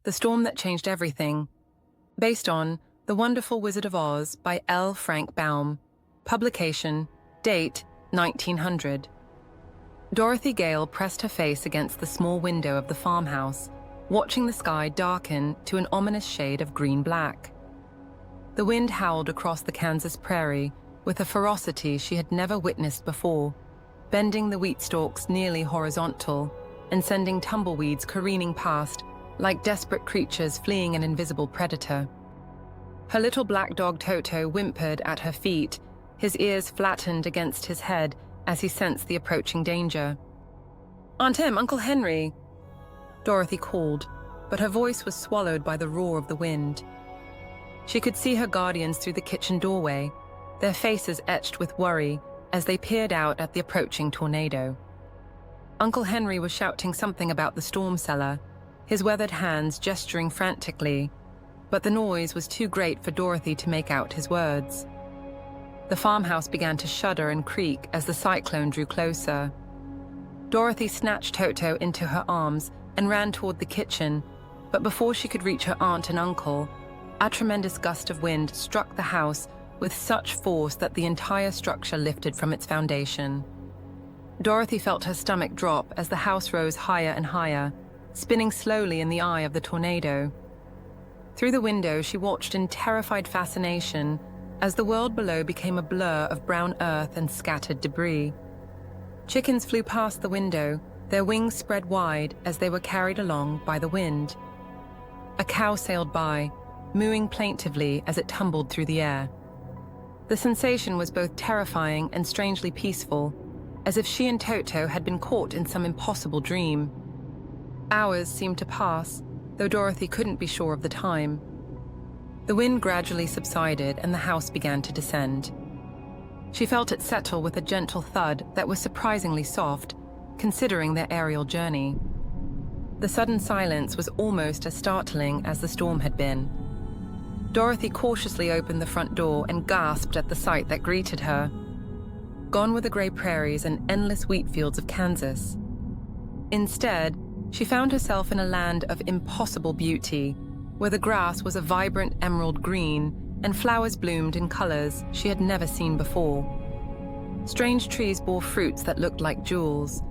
The Storm That Changed Everything, based on The Wonderful Wizard of Oz by L. Frank Baum. Publication, date 1900. Dorothy Gale pressed her face against the small window of the farmhouse, watching the sky darken to an ominous shade of green-black. The wind howled across the Kansas prairie with a ferocity she had never witnessed before, bending the wheat stalks nearly horizontal and sending tumbleweeds careening past like desperate creatures fleeing an invisible predator. Her little black dog Toto whimpered at her feet, his ears flattened against his head as he sensed the approaching danger. "Aunt Em, Uncle Henry!" Dorothy called, but her voice was swallowed by the roar of the wind. She could see her guardians through the kitchen doorway, their faces etched with worry as they peered out at the approaching tornado. Uncle Henry was shouting something about the storm cellar, his weathered hands gesturing frantically, but the noise was too great for Dorothy to make out his words. The farmhouse began to shudder and creak as the cyclone drew closer. Dorothy snatched Toto into her arms and ran toward the kitchen, but before she could reach her aunt and uncle, a tremendous gust of wind struck the house with such force that the entire structure lifted from its foundation. Dorothy felt her stomach drop as the house rose higher and higher, spinning slowly in the eye of the tornado. Through the window, she watched in terrified fascination as the world below became a blur of brown earth and scattered debris. Chickens flew past the window, their wings spread wide as they were carried along by the wind. A cow sailed by, mooing plaintively as it tumbled through the air. The sensation was both terrifying and strangely peaceful, as if she and Toto had been caught in some impossible dream. Hours seemed to pass, though Dorothy couldn't be sure of the time. The wind gradually subsided and the house began to descend. She felt it settle with a gentle thud that was surprisingly soft, considering their aerial journey. The sudden silence was almost as startling as the storm had been. Dorothy cautiously opened the front door and gasped at the sight that greeted her. Gone were the gray prairies and endless wheat fields of Kansas. Instead, she found herself in a land of impossible beauty, where the grass was a vibrant emerald green and flowers bloomed in colors she had never seen before. Strange trees bore fruits that looked like jewels,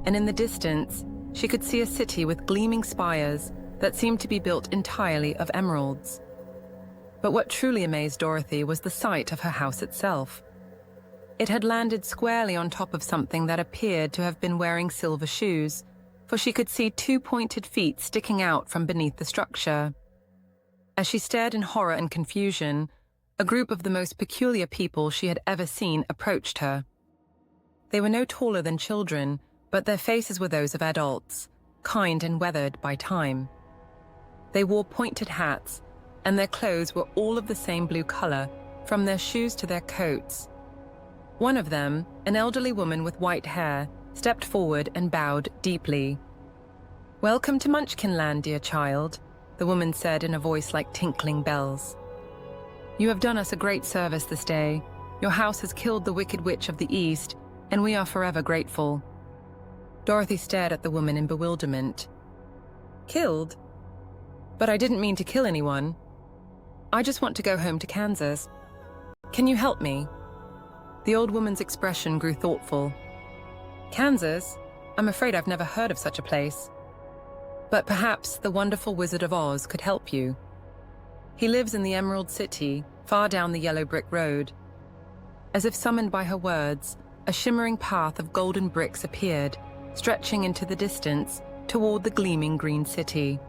and in the distance, she could see a city with gleaming spires that seemed to be built entirely of emeralds. But what truly amazed Dorothy was the sight of her house itself. It had landed squarely on top of something that appeared to have been wearing silver shoes, for she could see two pointed feet sticking out from beneath the structure. As she stared in horror and confusion, a group of the most peculiar people she had ever seen approached her. They were no taller than children, but their faces were those of adults, kind and weathered by time. They wore pointed hats, and their clothes were all of the same blue color, from their shoes to their coats. One of them, an elderly woman with white hair, stepped forward and bowed deeply. "Welcome to Munchkinland, dear child," the woman said in a voice like tinkling bells. "You have done us a great service this day. Your house has killed the Wicked Witch of the East, and we are forever grateful." Dorothy stared at the woman in bewilderment. "Killed? But I didn't mean to kill anyone. I just want to go home to Kansas. Can you help me?" The old woman's expression grew thoughtful. "Kansas? I'm afraid I've never heard of such a place. But perhaps the wonderful Wizard of Oz could help you. He lives in the Emerald City, far down the yellow brick road." As if summoned by her words, a shimmering path of golden bricks appeared, stretching into the distance toward the gleaming green city.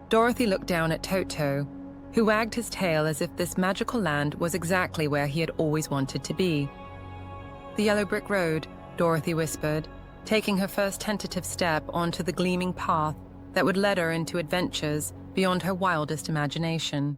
Dorothy looked down at Toto, who wagged his tail as if this magical land was exactly where he had always wanted to be. "The yellow brick road," Dorothy whispered, taking her first tentative step onto the gleaming path that would lead her into adventures beyond her wildest imagination.